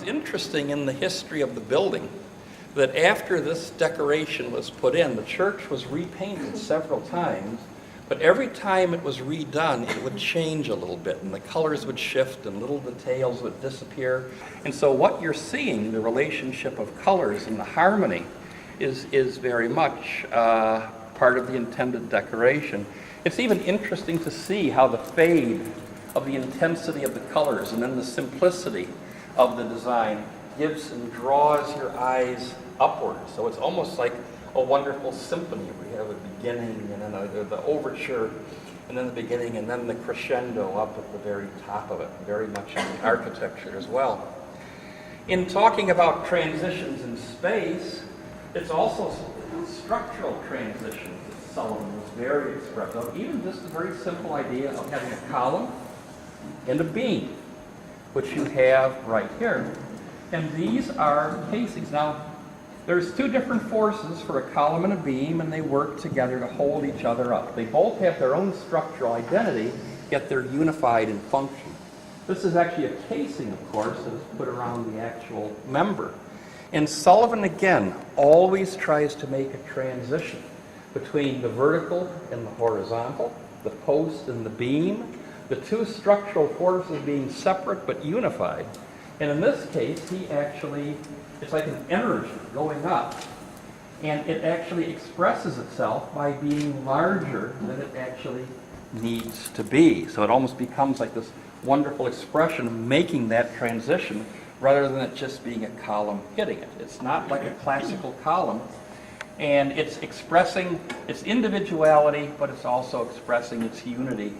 interesting in the history of the building that after this decoration was put in, the church was repainted several times, but every time it was redone, it would change a little bit, and the colors would shift, and little details would disappear. And so what you're seeing, the relationship of colors and the harmony, is very much part of the intended decoration. It's even interesting to see how the fade of the intensity of the colors and then the simplicity of the design gives and draws your eyes upward. So it's almost like a wonderful symphony. We have a beginning and then the overture and then the beginning and then the crescendo up at the very top of it, very much in the architecture as well. In talking about transitions in space, it's also structural transitions that Sullivan was very expressive of, even just a very simple idea of having a column and a beam, which you have right here. And these are casings. Now, there's two different forces for a column and a beam, and they work together to hold each other up. They both have their own structural identity, yet they're unified in function. This is actually a casing, of course, that is put around the actual member. And Sullivan, again, always tries to make a transition between the vertical and the horizontal, the post and the beam, the two structural forces being separate but unified. And in this case, it's like an energy going up, and it actually expresses itself by being larger than it actually needs to be. So it almost becomes like this wonderful expression of making that transition rather than it just being a column hitting it. It's not like a classical column, and it's expressing its individuality, but it's also expressing its unity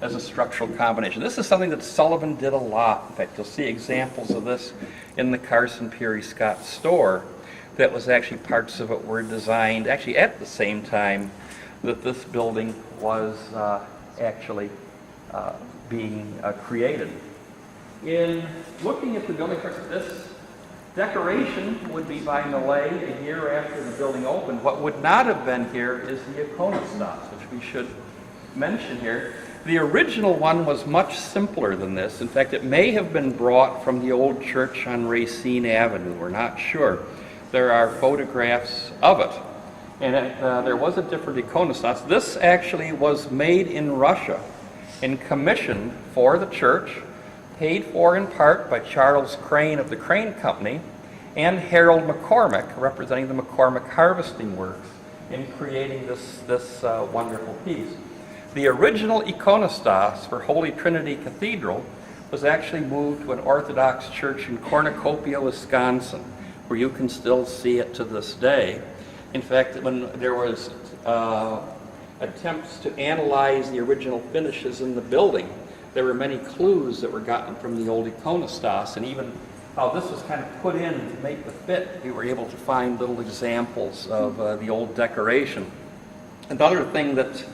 as a structural combination. This is something that Sullivan did a lot. In fact, you'll see examples of this in the Carson Peary Scott store. That was actually, parts of it were designed actually at the same time that this building was being created. In looking at the building, this decoration would be by Millet a year after the building opened. What would not have been here is the iconostas, which we should mention here. The original one was much simpler than this. In fact, it may have been brought from the old church on Racine Avenue. We're not sure. There are photographs of it. And there was a different iconostas. This actually was made in Russia and commissioned for the church, paid for in part by Charles Crane of the Crane Company and Harold McCormick, representing the McCormick Harvesting Works, in creating this wonderful piece. The original iconostas for Holy Trinity Cathedral was actually moved to an Orthodox church in Cornucopia, Wisconsin, where you can still see it to this day. In fact, when there was attempts to analyze the original finishes in the building, there were many clues that were gotten from the old iconostas, and even how this was kind of put in to make the fit, we were able to find little examples of the old decoration. Another thing that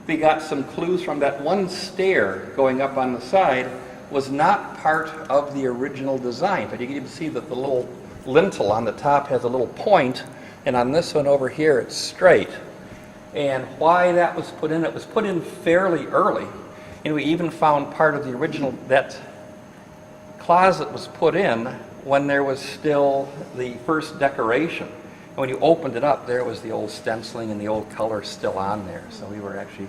we got some clues from, that one stair going up on the side was not part of the original design. But you can even see that the little lintel on the top has a little point, and on this one over here it's straight. And why that was put in, it was put in fairly early. And we even found part of the original, that closet was put in when there was still the first decoration. And when you opened it up, there was the old stenciling and the old color still on there. So we were actually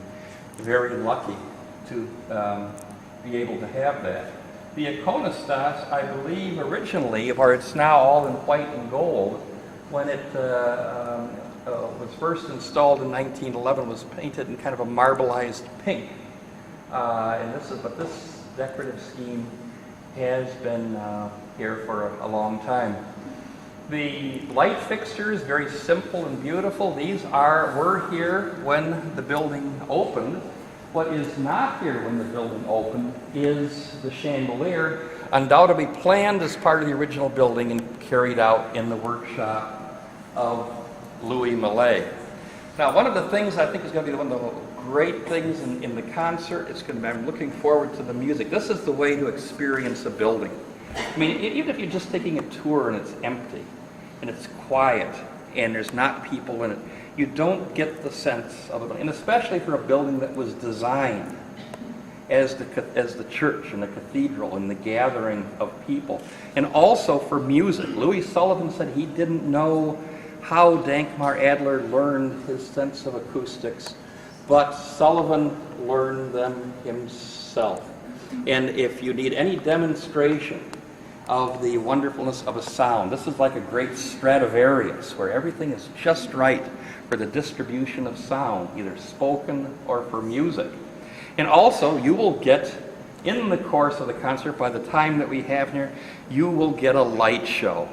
very lucky to be able to have that. The iconostas, I believe, originally, or it's now all in white and gold, when it was first installed in 1911, was painted in kind of a marbleized pink. But this decorative scheme has been here for a long time. The light fixtures, very simple and beautiful. These were here when the building opened. What is not here when the building opened is the chandelier, undoubtedly planned as part of the original building and carried out in the workshop of Louis Millet. Now, one of the things I think is going to be one of the great things in the concert, I'm looking forward to the music. This is the way to experience a building. I mean, even if you're just taking a tour and it's empty and it's quiet and there's not people in it, you don't get the sense of it. And especially for a building that was designed as the church and the cathedral and the gathering of people. And also for music. Louis Sullivan said he didn't know how Dankmar Adler learned his sense of acoustics, but Sullivan learned them himself. And if you need any demonstration of the wonderfulness of a sound, this is like a great Stradivarius, where everything is just right for the distribution of sound, either spoken or for music. And also, you will get, in the course of the concert, by the time that we have here, you will get a light show.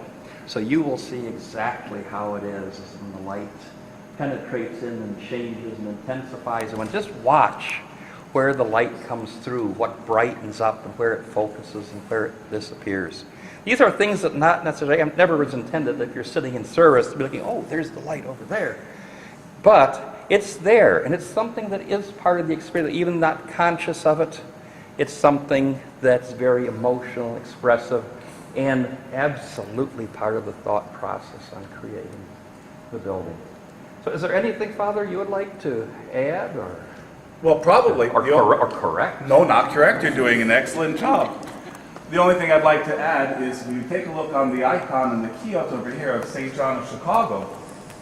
So you will see exactly how it is when the light penetrates in and changes and intensifies. And just watch where the light comes through, what brightens up and where it focuses and where it disappears. These are things that not necessarily, it never was intended that if you're sitting in service to be looking, oh, there's the light over there. But it's there, and it's something that is part of the experience, even not conscious of it. It's something that's very emotional, expressive, and absolutely part of the thought process on creating the building. So is there anything, Father, you would like to add? Well, probably. Or correct? No, not correct. You're doing an excellent job. The only thing I'd like to add is when you take a look on the icon in the kiosk over here of St. John of Chicago,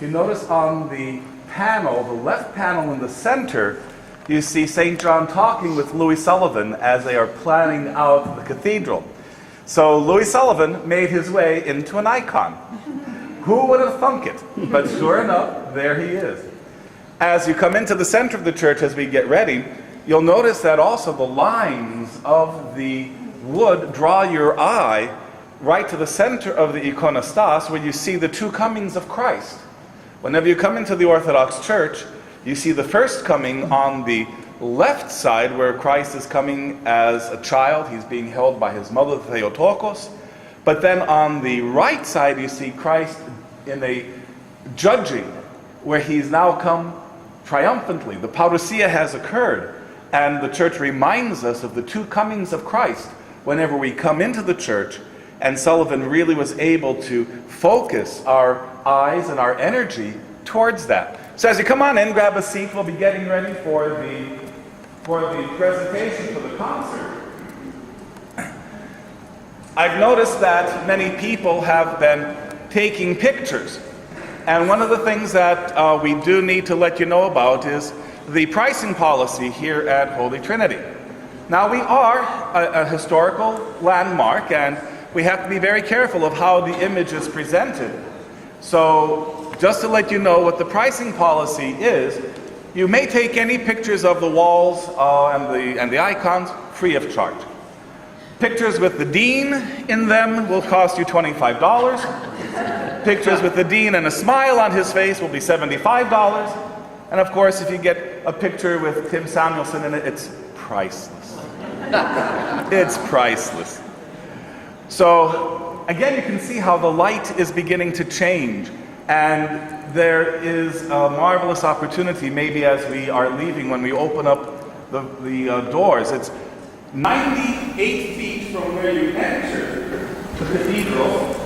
you notice on the panel, the left panel in the center, you see St. John talking with Louis Sullivan as they are planning out the cathedral. So Louis Sullivan made his way into an icon. Who would have thunk it? But sure enough, there he is. As you come into the center of the church as we get ready, you'll notice that also the lines of the wood draw your eye right to the center of the iconostas, where you see the two comings of Christ. Whenever you come into the Orthodox Church, you see the first coming on the left side, where Christ is coming as a child. He's being held by his mother, Theotokos. But then on the right side, you see Christ in a judging, where he's now come triumphantly. The parousia has occurred, and the church reminds us of the two comings of Christ whenever we come into the church. And Sullivan really was able to focus our eyes and our energy towards that. So as you come on in, grab a seat. We'll be getting ready for the presentation for the concert. I've noticed that many people have been taking pictures. And one of the things that we do need to let you know about is the pricing policy here at Holy Trinity. Now, we are a historical landmark, and we have to be very careful of how the image is presented. So, just to let you know what the pricing policy is, you may take any pictures of the walls and the icons free of charge. Pictures with the dean in them will cost you $25. Pictures with the dean and a smile on his face will be $75. And of course, if you get a picture with Tim Samuelson in it, it's priceless. It's priceless. So, again, you can see how the light is beginning to change. And there is a marvelous opportunity, maybe as we are leaving, when we open up the doors. It's 98 feet from where you enter the cathedral.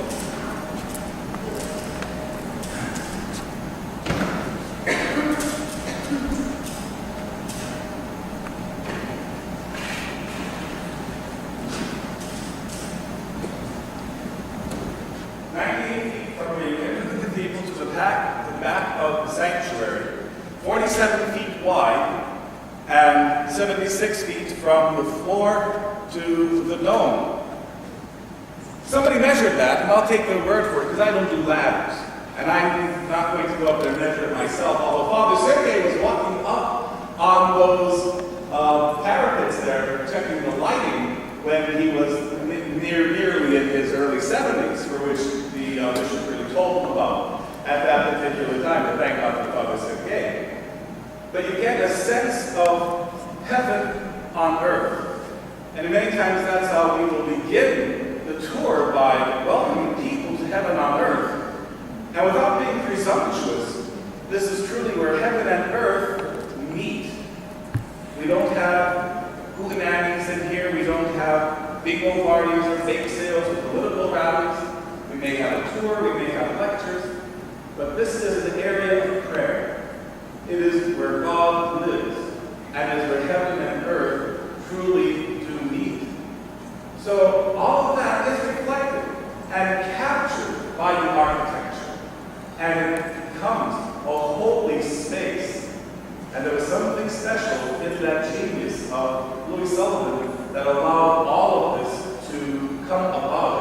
Back of the sanctuary, 47 feet wide and 76 feet from the floor to the dome. Somebody measured that, and I'll take their word for it because I don't do ladders. And I'm not going to go up there and measure it myself, although Father Sergei was walking up on those parapets there, checking the lighting, when he was nearly in his early 70s, for which the bishop really told him about at that particular time, but thank God for Father Sergei. But you get a sense of heaven on earth. And many times that's how we will begin the tour, by welcoming people to heaven on earth. And without being presumptuous, this is truly where heaven and earth meet. We don't have hootenannies in here. We don't have bingo parties or fake sales or political rallies. We may have a tour, we may have lectures. But this is an area of prayer. It is where God lives, and is where heaven and earth truly of Louis Sullivan that allowed all of this to come about